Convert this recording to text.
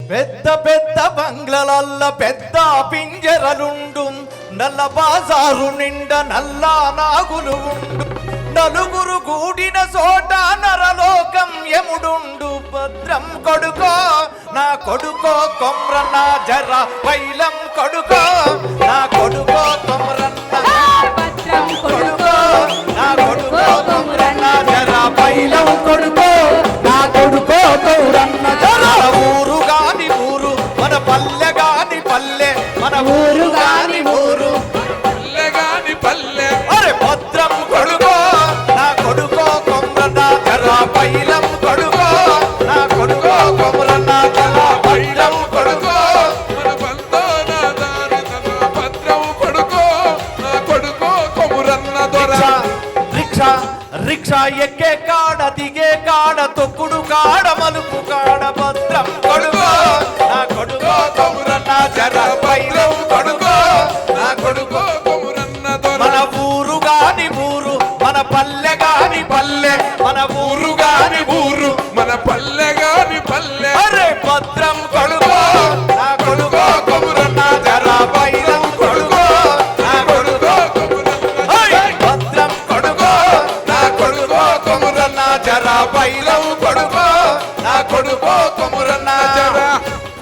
పెద్ద పెద్ద బంగ్లలల్ల పెద్ద పింజరలుండు, నల్ల బాజారు నిండా నల్లా నాగులు ఉండు, నలుగురు కూడిన చోట నరలోకం యముడుండు. భద్రం కొడుకో నా కొడుకో కొమ్రన్న జర పైలం కొడుకో నా కొడుకో కొమ్రన్న, భద్రం కొడుకో నా కొడుకో కొమ్రన్న జర పైలం కొడుకో నా కొడుకో కొమ్రన్న జర. ఊరు గాని ఊరు మన పల్లె గాని పల్లె, మన ఊరు